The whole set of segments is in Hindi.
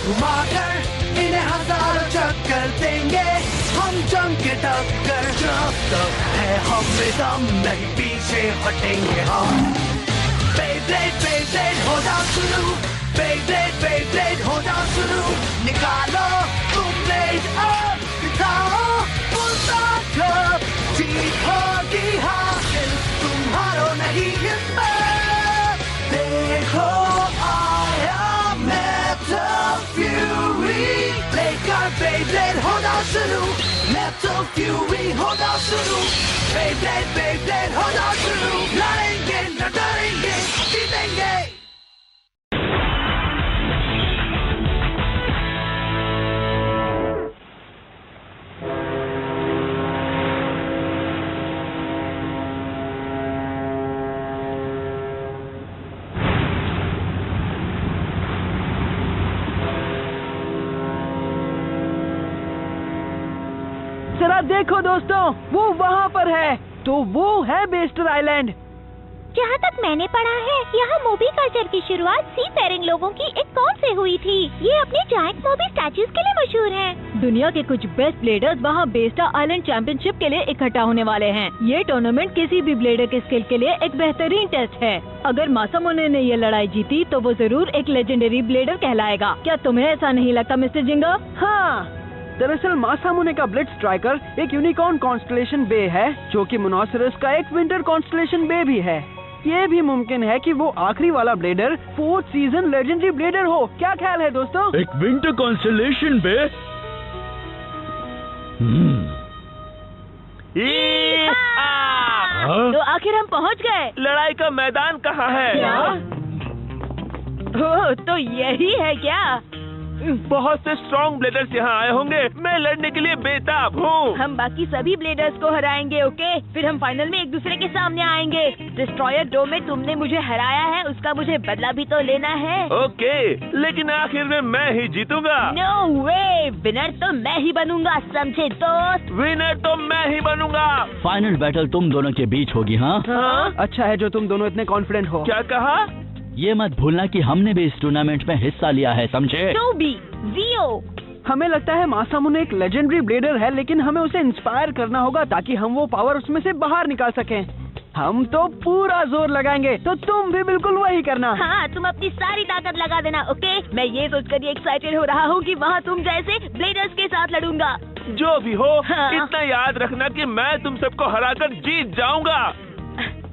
घुमाकर इन्हें हजारों चक्कर देंगे हम जंग के टक्कर। जब तक है हम में दम नहीं पीछे हटेंगे हम। बेब्लेड हो जाओ शुरू, बेब्लेड हो जाओ शुरू। निकालो तुम ब्लेड अब दिखाओ मुल्तान, जीत होगी हासिल तुम्हारो नहीं हिम्मत। देखो आया मेटल फ्यूरी, लेकर बेब्लेड हो जाओ शुरू। मेटल फ्यूरी हो जाओ शुरू, बेब्लेड हो जाओ शुरू। लड़ेंगे न डरेंगे जीतेंगे। जरा देखो दोस्तों, वो वहाँ पर है, तो वो है बेस्टर आइलैंड। जहाँ तक मैंने पढ़ा है, यहाँ मोबी कल्चर की शुरुआत सी फेरिंग लोगों की एक कौम से हुई थी। ये अपने जायंट मोबी स्टैच्यूज के लिए मशहूर हैं। दुनिया के कुछ बेस्ट ब्लेडर्स वहाँ बेस्टा आइलैंड चैंपियनशिप के लिए इकट्ठा होने वाले हैं। ये टूर्नामेंट किसी भी ब्लेडर के स्किल के लिए एक बेहतरीन टेस्ट है। अगर मासामुने ने ये लड़ाई जीती तो वो जरूर एक लेजेंडरी ब्लेडर कहलाएगा। क्या तुम्हें ऐसा नहीं लगता मिस्टर जिंगर? हाँ, दरअसल मासामुने का ब्लिट्ज स्ट्राइकर एक यूनिकॉर्न कॉन्स्टलेशन बे है, जो कि मोनोसरस का एक विंटर कॉन्स्टलेशन बे भी है। ये भी मुमकिन है कि वो आखिरी वाला bladder 4th season legendary bladder हो। क्या ख्याल है दोस्तों? एक विंटर कॉन्स्टलेशन बे? तो आखिर हम पहुँच गए। लड़ाई का मैदान कहाँ है? ओह, तो यही है क्या? बहुत से स्ट्रॉन्ग ब्लेडर्स यहाँ आए होंगे। मैं लड़ने के लिए बेताब हूँ। हम बाकी सभी ब्लेडर्स को हराएंगे, ओके? फिर हम फाइनल में एक दूसरे के सामने आएंगे। डिस्ट्रॉयर 2 में तुमने मुझे हराया है, उसका मुझे बदला भी तो लेना है। ओके, लेकिन आखिर में मैं ही जीतूंगा। नो वे, विनर तो मैं ही बनूंगा, समझे दोस्त? विनर तो मैं ही बनूंगा। फाइनल बैटल तुम दोनों के बीच होगी। हाँ, अच्छा है जो तुम दोनों इतने कॉन्फिडेंट हो। क्या कहा? ये मत भूलना कि हमने भी इस टूर्नामेंट में हिस्सा लिया है, समझे? टोबी, जियो। हमें लगता है मासामुने एक लेजेंडरी ब्लेडर है, लेकिन हमें उसे इंस्पायर करना होगा ताकि हम वो पावर उसमें से बाहर निकाल सकें। हम तो पूरा जोर लगाएंगे, तो तुम भी बिल्कुल वही करना। हाँ, तुम अपनी सारी ताकत लगा देना, ओके? मैं ये सोचकर एक्साइटेड हो रहा हूँ कि वहाँ तुम जैसे ब्लेडर्स के साथ लड़ूंगा। जो भी हो, हाँ। इतना याद रखना कि मैं तुम सबको हराकर जीत जाऊंगा।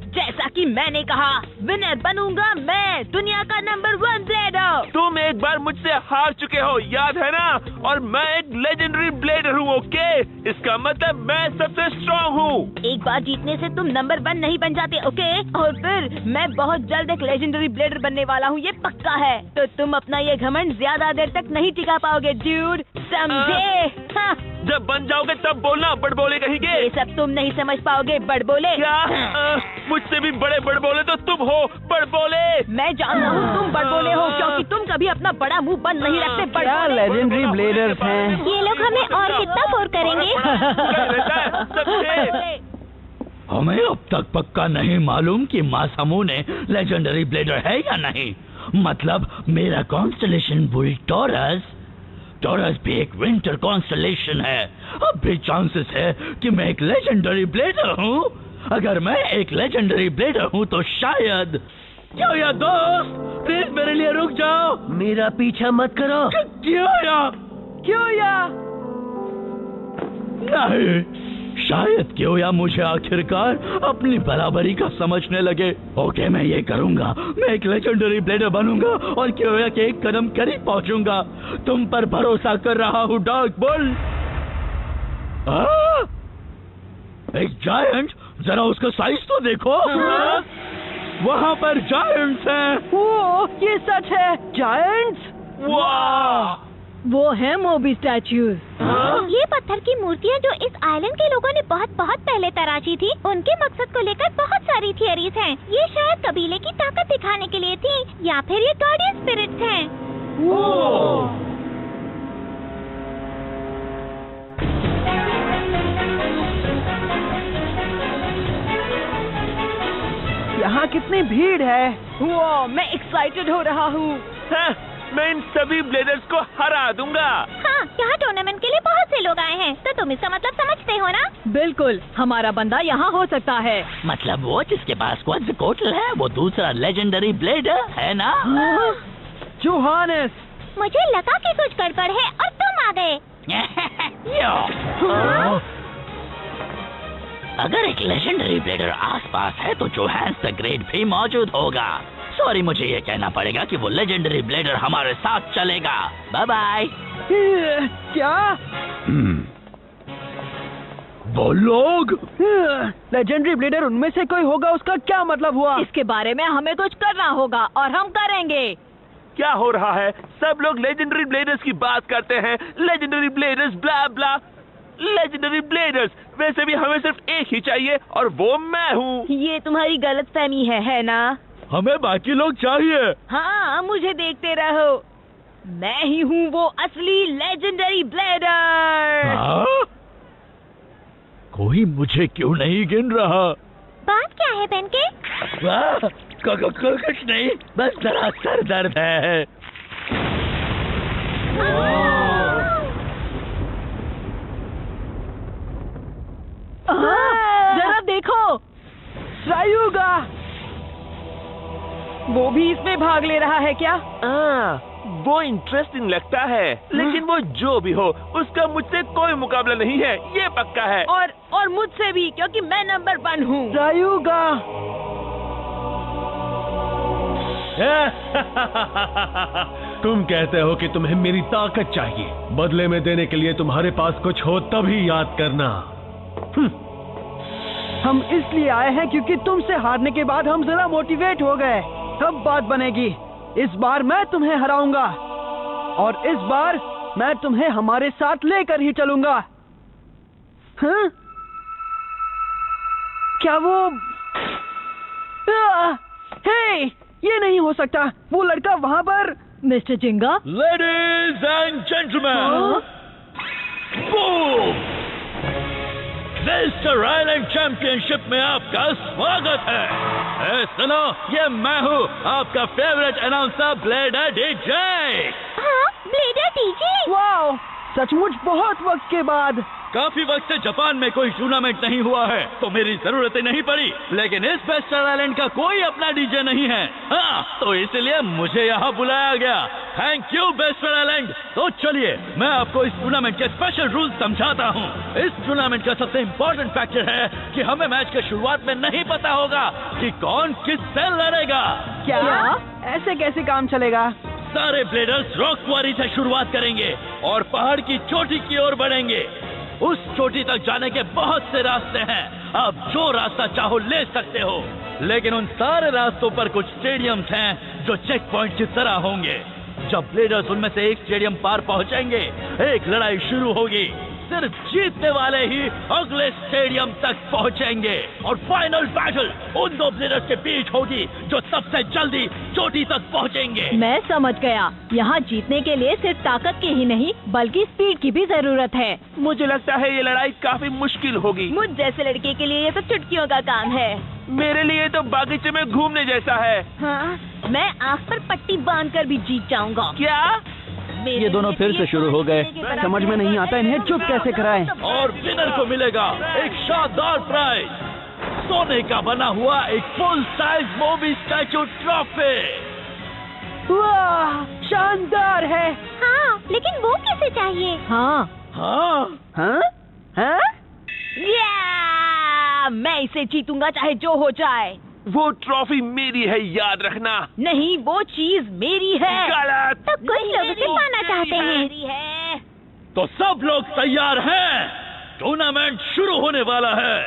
जैसा कि मैंने कहा, विनर बनूंगा मैं, दुनिया का नंबर 1 ब्लेडर। तुम एक बार मुझसे हार चुके हो, याद है ना? और मैं एक लेजेंडरी ब्लेडर हूँ, ओके? इसका मतलब मैं सबसे स्ट्रॉन्ग हूँ। एक बार जीतने से तुम नंबर 1 नहीं बन जाते, ओके? और फिर मैं बहुत जल्द एक लेजेंडरी ब्लेडर बनने वाला हूँ, ये पक्का है। तो तुम अपना ये घमंड ज्यादा देर तक नहीं टिका पाओगे, ड्यूड, समझे? हाँ। जब बन जाओगे तब बोलना, बड़बोले कहेंगे। ये सब तुम नहीं समझ पाओगे, बड़बोले। क्या? मुझसे भी बड़े बड़बोले तो तुम हो, बड़बोले। मैं जानता हूँ तुम बड़बोले हो, क्योंकि तुम कभी अपना बड़ा मुंह बंद नहीं रखते। क्या लेजेंडरी ब्लेडर्स हैं। ये लोग हमें और कितना बोर करेंगे? हमें अब तक पक्का नहीं मालूम कि मासामुने लेजेंडरी ब्लेडर है या नहीं। मतलब मेरा कॉन्स्टलेशन बुल टॉरस भी एक विंटर कॉन्स्टलेशन है। अब भी चांसेस है कि मैं एक लेजेंडरी ब्लेडर हूँ। अगर मैं एक लेजेंडरी ब्लेडर हूँ तो शायद। क्यों या दोस्त, प्लीज मेरे लिए रुक जाओ। मेरा पीछा मत करो। क्यों या? नहीं, शायद क्यों या मुझे आखिरकार अपनी बराबरी का समझने लगे। ओके, मैं ये करूंगा, मैं एक लेजेंडरी ब्लेडर बनूंगा और क्यों या के एक कदम करीब पहुंचूंगा। तुम पर भरोसा कर रहा हूँ डार्क बुल। एक जायंट, जरा उसका साइज तो देखो। वहाँ पर जायंट्स हैं। वो ये सच है, जायंट्स। वाह, वो है मोबी स्टैच्यूज। ये पत्थर की मूर्तियाँ जो इस आइलैंड के लोगों ने बहुत पहले तराशी थी, उनके मकसद को लेकर बहुत सारी थियरीज हैं। ये शायद कबीले की ताकत दिखाने के लिए थी, या फिर ये गार्डियन स्पिरिट्स हैं। यहाँ कितनी भीड़ है। वो मैं एक्साइटेड हो रहा हूँ। मैं इन सभी ब्लेडर्स को हरा दूंगा। हाँ, यहाँ टूर्नामेंट के लिए बहुत से लोग आए हैं, तो तुम इसका मतलब समझते हो ना? बिल्कुल, हमारा बंदा यहाँ हो सकता है। मतलब वो जिसके पास क्वॉट्ज़कोएटल है, वो दूसरा लेजेंडरी ब्लेडर है ना? जोहानस, मुझे लगा कि कुछ गड़बड़ है और तुम आ गए। अगर एक लेजेंडरी ब्लेडर आसपास है तो जोहान्स द ग्रेट भी मौजूद होगा। सॉरी, मुझे ये कहना पड़ेगा कि वो लेजेंडरी ब्लेडर हमारे साथ चलेगा। Bye bye. क्या? वो लोग? लेजेंडरी ब्लेडर उनमें से कोई होगा, उसका क्या मतलब हुआ? इसके बारे में हमें कुछ करना होगा और हम करेंगे। क्या हो रहा है? सब लोग लेजेंडरी ब्लेडर्स की बात करते हैं। लेजेंडरी ब्लेडर्स, ब्ला ब्ला। लेजेंडरी ब्लेडर्स, वैसे भी हमें सिर्फ एक ही चाहिए और वो मैं हूँ। ये तुम्हारी गलतफहमी है ना? हमें बाकी लोग चाहिए। हाँ, मुझे देखते रहो, मैं ही हूँ वो असली लेजेंडरी ब्लेडर। हाँ? कोई मुझे क्यों नहीं गिन रहा? बात क्या है बेनके? कुछ नहीं, बस जरा सर दर्द है। जरा देखो, रायुगा, वो भी इसमें भाग ले रहा है क्या? वो इंटरेस्टिंग लगता है, लेकिन वो जो भी हो, उसका मुझसे कोई मुकाबला नहीं है, ये पक्का है। और मुझसे भी, क्योंकि मैं नंबर 1 हूँ। रायुगा, तुम कहते हो कि तुम्हें मेरी ताकत चाहिए, बदले में देने के लिए तुम्हारे पास कुछ हो तभी याद करना। हम इसलिए आए हैं क्योंकि तुमसे हारने के बाद हम जरा मोटिवेट हो गए। तब बात बनेगी। इस बार मैं तुम्हें हराऊंगा और इस बार मैं तुम्हें हमारे साथ लेकर ही चलूंगा। हाँ? क्या वो? हे, ये नहीं हो सकता। वो लड़का वहाँ पर। मिस्टर जिंगा, ladies and gentleman, Wester island championship में आपका स्वागत है। सुनो, ये मैं हूँ आपका फेवरेट अनाउंसर ब्लेडर डीजे। हाँ, ब्लेडर डीजे। वाओ, सचमुच बहुत वक्त के बाद। काफी वक्त से जापान में कोई टूर्नामेंट नहीं हुआ है, तो मेरी जरूरत ही नहीं पड़ी। लेकिन इस वेस्टर आइलैंड का कोई अपना डीजे नहीं है। हाँ, तो इसलिए मुझे यहाँ बुलाया गया। Thank you Wester island. तो चलिए, मैं आपको इस टूर्नामेंट के स्पेशल रूल्स समझाता हूँ। इस टूर्नामेंट का सबसे इम्पोर्टेंट फैक्टर है कि हमें मैच के शुरुआत में नहीं पता होगा कि कौन किससे लड़ेगा। क्या? ऐसे कैसे काम चलेगा? सारे ब्लेडर्स रॉक क्वारी से शुरुआत करेंगे और पहाड़ की चोटी की ओर बढ़ेंगे। उस चोटी तक जाने के बहुत से रास्ते हैं, आप जो रास्ता चाहो ले सकते हो। लेकिन उन सारे रास्तों पर कुछ स्टेडियम्स हैं जो चेक पॉइंट की तरह होंगे। जब ब्लेडर्स उनमें से एक स्टेडियम पार पहुंचेंगे, एक लड़ाई शुरू होगी। सिर्फ जीतने वाले ही अगले स्टेडियम तक पहुंचेंगे और फाइनल बैटल उन दो ब्लेडर्स के बीच होगी जो सबसे जल्दी चोटी तक पहुंचेंगे। मैं समझ गया। यहाँ जीतने के लिए सिर्फ ताकत की ही नहीं बल्कि स्पीड की भी जरूरत है। मुझे लगता है ये लड़ाई काफी मुश्किल होगी। मुझ जैसे लड़के के लिए ये तो चुटकियों का काम है। मेरे लिए तो बागीचे में घूमने जैसा है। हाँ, मैं आँख पर पट्टी बांधकर भी जीत जाऊंगा। क्या? ये दोनों फिर से शुरू हो गए। समझ में नहीं आता इन्हें चुप कैसे कराएं। और विनर को मिलेगा एक शानदार प्राइज, सोने का बना हुआ एक फुल साइज मोबी स्टैचू ट्रॉफी। वाह, शानदार है। हाँ, लेकिन वो किसे चाहिए? हाँ हाँ, हाँ? हाँ? मैं इसे जीतूंगा चाहे जो हो जाए। वो ट्रॉफी मेरी है, याद रखना। नहीं, वो चीज मेरी है। गलत। तो कुछ लोग उसे पाना चाहते हैं। तो सब लोग तैयार हैं? टूर्नामेंट शुरू होने वाला है।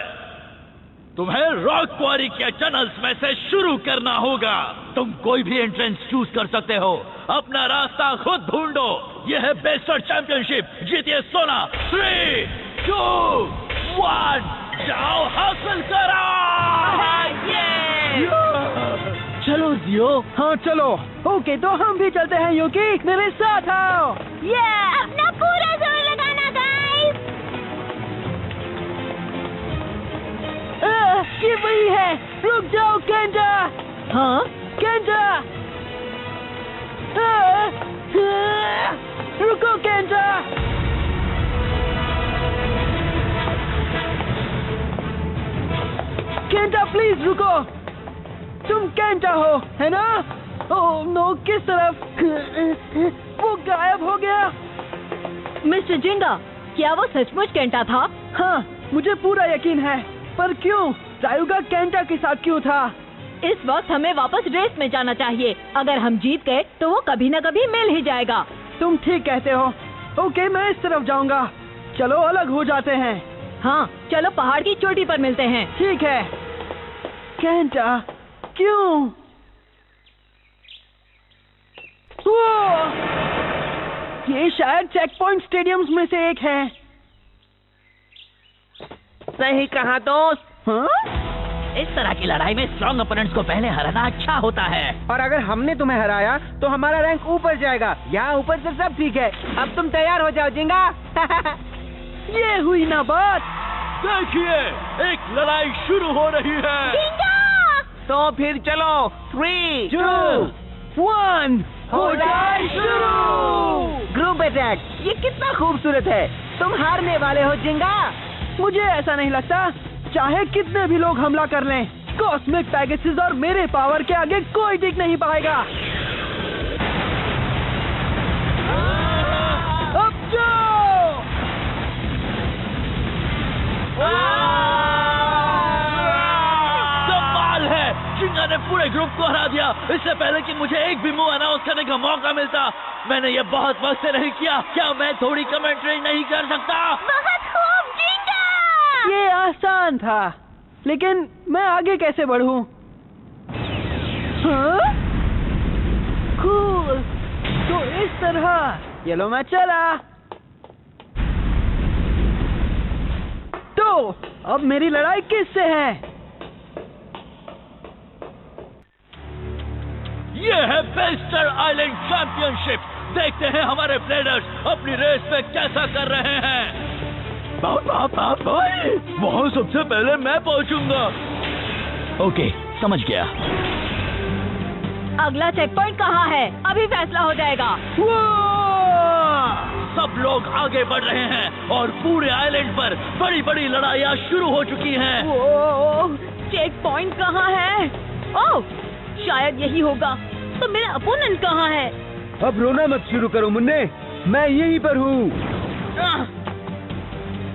तुम्हें रॉक क्वारी के टनल्स में से शुरू करना होगा। तुम कोई भी एंट्रेंस चूज कर सकते हो, अपना रास्ता खुद ढूंढो। यह है बेस्टर चैंपियनशिप, जीतिए सोना। 3, 2, 1, जाओ हासिल करो। चलो जियो। हाँ चलो। ओके, तो हम भी चलते हैं यूकी, मेरे साथ आओ। अपना पूरा जोर लगाना गाइस। ये वही है। रुक जाओ केंजा। हाँ, केंजा। प्लीज रुको। तुम कैंटा हो, है ना? ओह नो, किस तरफ? वो गायब हो गया। मिस्टर जिंगा, क्या वो सचमुच कैंटा था? हाँ, मुझे पूरा यकीन है। पर क्यों? रायुगा कैंटा के साथ क्यों था? इस वक्त हमें वापस रेस में जाना चाहिए। अगर हम जीत गए तो वो कभी न कभी मिल ही जाएगा। तुम ठीक कहते हो। ओके, मैं इस तरफ जाऊंगा। चलो अलग हो जाते हैं। हाँ, चलो पहाड़ की चोटी पर मिलते हैं। ठीक है। कैंटा क्यों? ये शायद चेक पॉइंट स्टेडियम्स में से एक है। सही कहा दोस्त। हाँ? इस तरह की लड़ाई में स्ट्रॉन्ग ओपोनेंट्स को पहले हराना अच्छा होता है। और अगर हमने तुम्हें हराया तो हमारा रैंक ऊपर जाएगा। यहाँ ऊपर से सब ठीक है। अब तुम तैयार हो जाओ जिंगा। ये हुई ना बात। देखिए, एक लड़ाई शुरू हो रही है। तो फिर चलो 3, 2, 1 हो जाए शुरू। ग्रुप अटैक, ये कितना खूबसूरत है। तुम हारने वाले हो जिंगा। मुझे ऐसा नहीं लगता। चाहे कितने भी लोग हमला कर लें, कॉस्मिक पैगेसिस और मेरे पावर के आगे कोई टिक नहीं पाएगा। अब जाओ। कमाल है, जिंगा ने पूरे ग्रुप को हरा दिया। इससे पहले कि मुझे एक भी मूव अनाउंस करने का मौका मिलता। मैंने ये बहुत वक्त से नहीं किया। क्या मैं थोड़ी कमेंट्री नहीं कर सकता? बहुत खूब जिंगा। ये आसान था, लेकिन मैं आगे कैसे बढ़ूं? हाँ? कूल। तो इस तरह। ये लो, मैं चला। तो अब मेरी लड़ाई किससे है? ये है बेस्टर आइलैंड चैंपियनशिप। देखते हैं हमारे ब्लेडर्स अपनी रेस में कैसा कर रहे हैं। भाई, वहाँ सबसे पहले मैं पहुँचूंगा। ओके, समझ गया। अगला चेक पॉइंट कहाँ है? अभी फैसला हो जाएगा। सब लोग आगे बढ़ रहे हैं और पूरे आइलैंड पर बड़ी बड़ी लड़ाइयाँ शुरू हो चुकी हैं। ओह, चेक पॉइंट कहाँ है? ओह, शायद यही होगा। तो मेरा अपोनेंट कहाँ है? अब रोना मत शुरू करो मुन्ने, मैं यहीं पर हूँ।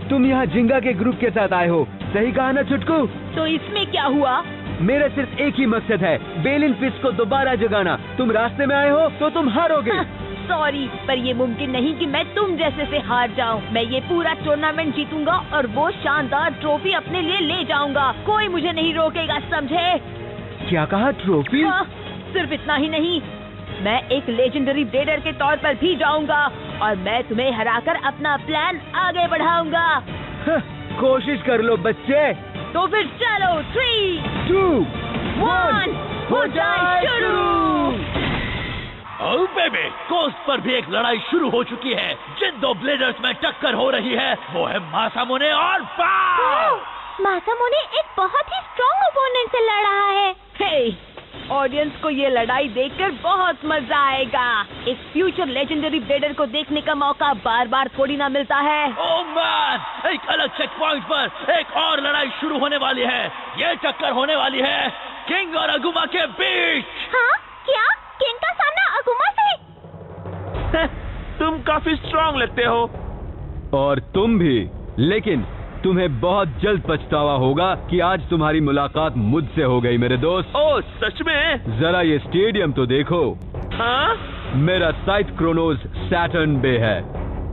तुम यहाँ जिंगा के ग्रुप के साथ आए हो, सही कहा ना चुटकू? तो इसमें क्या हुआ? मेरा सिर्फ एक ही मकसद है, बेलिन फिस्ट को दोबारा जगाना। तुम रास्ते में आए हो तो तुम हारोगे। सॉरी, पर ये मुमकिन नहीं कि मैं तुम जैसे से हार जाऊं। मैं ये पूरा टूर्नामेंट जीतूंगा और वो शानदार ट्रॉफी अपने लिए ले जाऊंगा। कोई मुझे नहीं रोकेगा, समझे? क्या कहा? ट्रॉफी? हाँ, सिर्फ इतना ही नहीं, मैं एक लेजेंडरी ब्लेडर के तौर पर भी जाऊंगा और मैं तुम्हें हराकर अपना प्लान आगे बढ़ाऊंगा। कोशिश कर लो बच्चे। तो फिर चलो 3, 2, 1 हो जाए शुरू। ओह बेबी, कोस्ट पर भी एक लड़ाई शुरू हो चुकी है। जिन दो ब्लेडर्स में टक्कर हो रही है वो है मासामुने और पाव। मासामुने एक बहुत ही स्ट्रॉन्ग ओपोनेंट से लड़ रहा है। हे, ऑडियंस को ये लड़ाई देखकर बहुत मजा आएगा। एक फ्यूचर लेजेंडरी ब्लेडर को देखने का मौका बार बार थोड़ी ना मिलता है। ओह मैन, एक अलग चेक पॉइंट पर एक और लड़ाई शुरू होने वाली है। ये टक्कर होने वाली है किंग और अगुमा के बीच। हाँ? क्या? किंग का सामना अगुमा से? तुम काफी स्ट्रांग लगते हो। और तुम भी, लेकिन तुम्हें बहुत जल्द पछतावा होगा कि आज तुम्हारी मुलाकात मुझसे हो गई मेरे दोस्त। ओह सच में? जरा ये स्टेडियम तो देखो। हाँ? मेरा साइथ क्रोनोस सैटर्न बे है।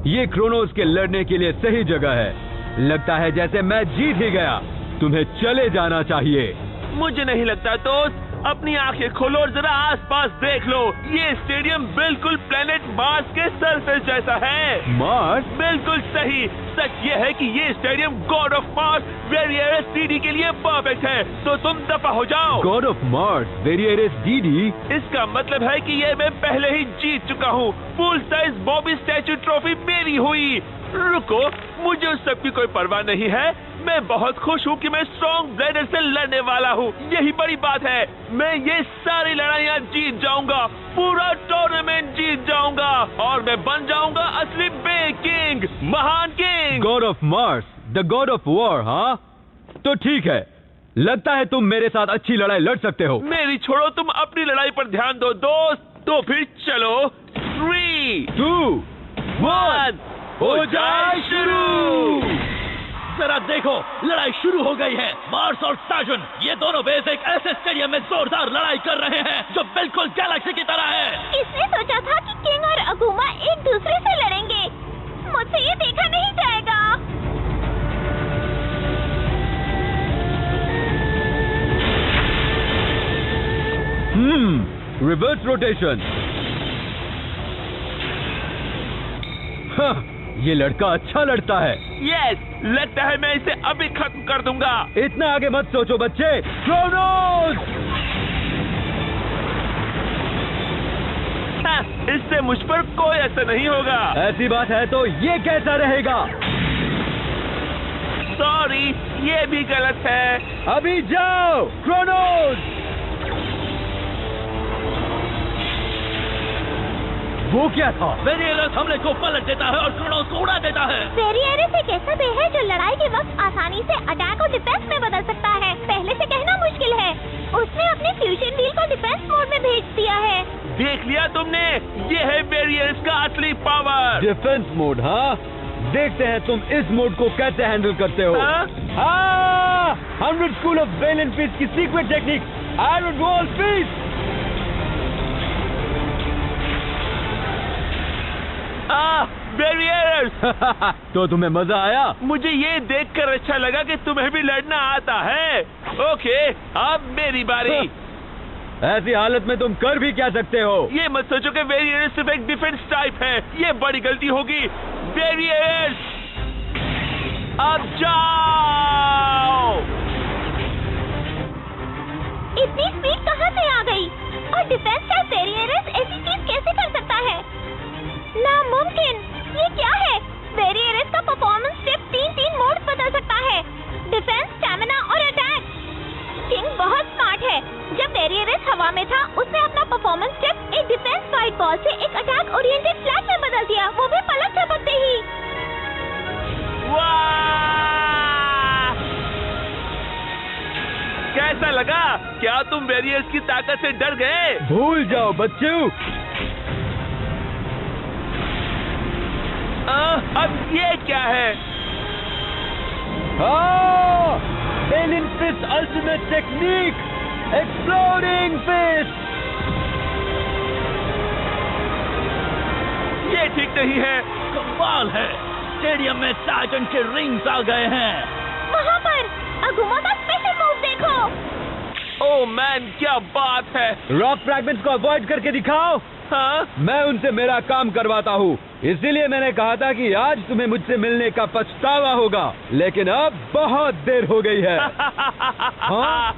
ये क्रोनोस के लड़ने के लिए सही जगह है। लगता है जैसे मैं जीत ही गया। तुम्हें चले जाना चाहिए। मुझे नहीं लगता दोस्त। अपनी आंखें खोलो और जरा आसपास देख लो। ये स्टेडियम बिल्कुल प्लेनेट मार्स के सरफेस जैसा है। मार्स? बिल्कुल सही। सच ये है कि ये stadium god of Mars warriors डीडी के लिए परफेक्ट है। तो तुम दफा हो जाओ। गॉड ऑफ मार्स वेरियरस डीडी? इसका मतलब है कि ये मैं पहले ही जीत चुका हूँ। Full size Bobby statue trophy मेरी हुई। रुको, मुझे उस सब की कोई परवाह नहीं है। मैं बहुत खुश हूँ कि मैं स्ट्रॉन्ग ब्लेडर से लड़ने वाला हूँ। यही बड़ी बात है। मैं ये सारी लड़ाइयाँ जीत जाऊंगा, पूरा टूर्नामेंट जीत जाऊंगा और मैं बन जाऊंगा असली बे किंग, महान king. God of Mars, the God of war, हाँ? तो ठीक है, लगता है तुम मेरे साथ अच्छी लड़ाई लड़ सकते हो। मेरी छोड़ो, तुम अपनी लड़ाई पर ध्यान दो दोस्त। तो फिर चलो 3, 2, 1 हो जाए शुरू। जरा देखो, लड़ाई शुरू हो गई है। मार्स और सैटर्न, ये दोनों बेस एक ऐसे स्टेडियम में जोरदार लड़ाई कर रहे हैं जो बिल्कुल गैलेक्सी की तरह है। किसने सोचा था कि किंग और अगुमा एक दूसरे से लड़ेंगे? मुझसे ये देखा नहीं जाएगा। Reverse rotation. ये लड़का अच्छा लड़ता है। यस, लगता है मैं इसे अभी खत्म कर दूंगा। इतना आगे मत सोचो बच्चे। क्रोनोस! इससे मुझ पर कोई असर नहीं होगा। ऐसी बात है तो ये कैसा रहेगा? सॉरी, ये भी गलत है। अभी जाओ क्रोनोस! वो क्या था? वेरियरस हमले को पलट देता है और क्रोनोस को उड़ा देता है। वेरियरस एक ऐसा बे है जो लड़ाई के वक्त आसानी से अटैक और डिफेंस में बदल सकता है। पहले से कहना मुश्किल है। उसने अपने फ्यूजन व्हील को डिफेंस मोड में भेज दिया है। देख लिया तुमने, ये है वेरियरस का असली पावर। Defence mode? हाँ, देखते हैं तुम इस मोड को कैसे हैंडल करते हो। 100 स्कूल ऑफ वेलेंट फिस्ट की secret technique iron wall fist. Warriors! तो तुम्हें मजा आया? मुझे ये देखकर अच्छा लगा कि तुम्हें भी लड़ना आता है। ओके, अब मेरी बारी। ऐसी हालत में तुम कर भी क्या सकते हो? ये मत सोचो कि वेरियरस सिर्फ एक डिफेंस टाइप है। ये बड़ी गलती होगी। वेरियरस, अब जाओ। इतनी स्पीड कहाँ से आ गई? और डिफेंस टाइप वेरियरस ऐसी चीज कैसे कर सकता है? नामुमकिन! ये क्या है? वेरियरस का परफॉर्मेंस स्टेप 3 मोड बदल सकता है। डिफेंस, स्टैमिना और अटैक। किंग बहुत स्मार्ट है। जब वेरियरस हवा में था, उसने अपना परफॉर्मेंस स्टेप एक डिफेंस फाइट बॉल से एक अटैक ओरिएंटेड फ्लैग में बदल दिया, वो भी पलक झपकते ही। वाह! कैसा लगा? क्या तुम वेरियरस की ताकत से डर गए? भूल जाओ बच्चों। अब ये क्या है? Alien fist ultimate technique, exploding fist. ये ठीक नहीं है। कमाल है, स्टेडियम में सैटर्न के रिंग्स आ गए हैं। वहाँ पर अगुमा का स्पेशल मूव देखो। ओह मैन, क्या बात है। रॉक फ्रैगमेंट्स को अवॉइड करके दिखाओ। हाँ? मैं उनसे मेरा काम करवाता हूँ, इसीलिए मैंने कहा था कि आज तुम्हें मुझसे मिलने का पछतावा होगा, लेकिन अब बहुत देर हो गई है। हाँ?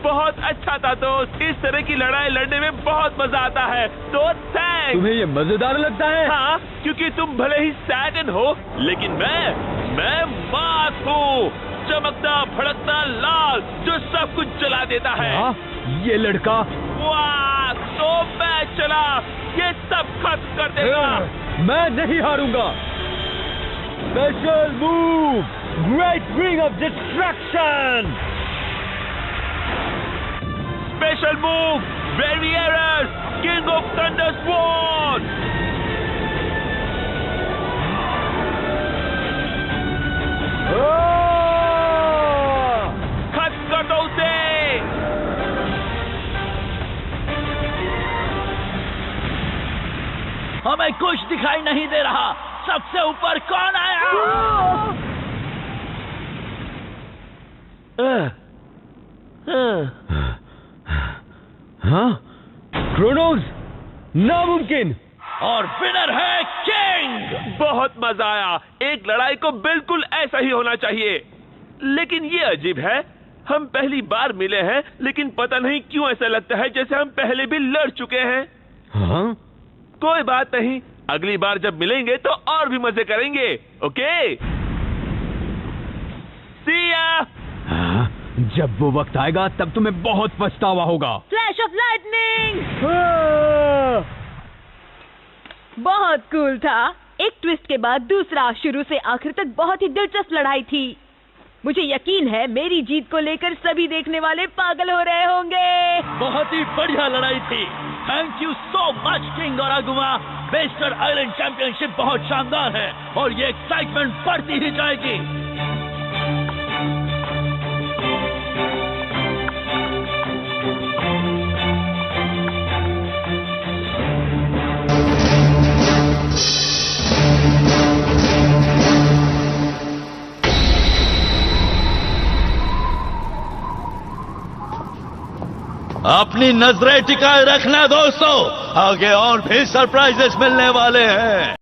बहुत अच्छा था दोस्त। इस तरह की लड़ाई लड़ने में बहुत मजा आता है। तो थैंक्स। तुम्हें ये मजेदार लगता है? हाँ, क्योंकि तुम भले ही सैटर्न हो, लेकिन मैं मार्स हूँ, चमकता भड़कता लाल, जो सब कुछ जला देता है। हाँ? ये लड़का। वाह, तो मैं चला, ये सब खत्म कर देगा। मैं नहीं हारूंगा। Special move, great ring of distraction. Special move, warriors, king of thunder sword. खत्म कर दो उसे। हमें कुछ दिखाई नहीं दे रहा। सबसे ऊपर कौन आया? हाँ? क्रोनोस, नामुमकिन। और विनर है किंग। बहुत मजा आया। एक लड़ाई को बिल्कुल ऐसा ही होना चाहिए। लेकिन ये अजीब है, हम पहली बार मिले हैं, लेकिन पता नहीं क्यों ऐसा लगता है जैसे हम पहले भी लड़ चुके हैं। हाँ? कोई बात नहीं, अगली बार जब मिलेंगे तो और भी मजे करेंगे। ओके, सी या। हाँ, जब वो वक्त आएगा तब तुम्हें बहुत पछतावा होगा। Flash of lightning. बहुत कूल था। एक ट्विस्ट के बाद दूसरा। शुरू से आखिर तक बहुत ही दिलचस्प लड़ाई थी। मुझे यकीन है मेरी जीत को लेकर सभी देखने वाले पागल हो रहे होंगे। बहुत ही बढ़िया लड़ाई थी। Thank you so much king और अगुआ। बेस्टर आइलैंड चैंपियनशिप बहुत शानदार है और ये एक्साइटमेंट बढ़ती ही जाएगी। अपनी नजरें टिकाए रखना दोस्तों, आगे और भी सरप्राइजेस मिलने वाले हैं।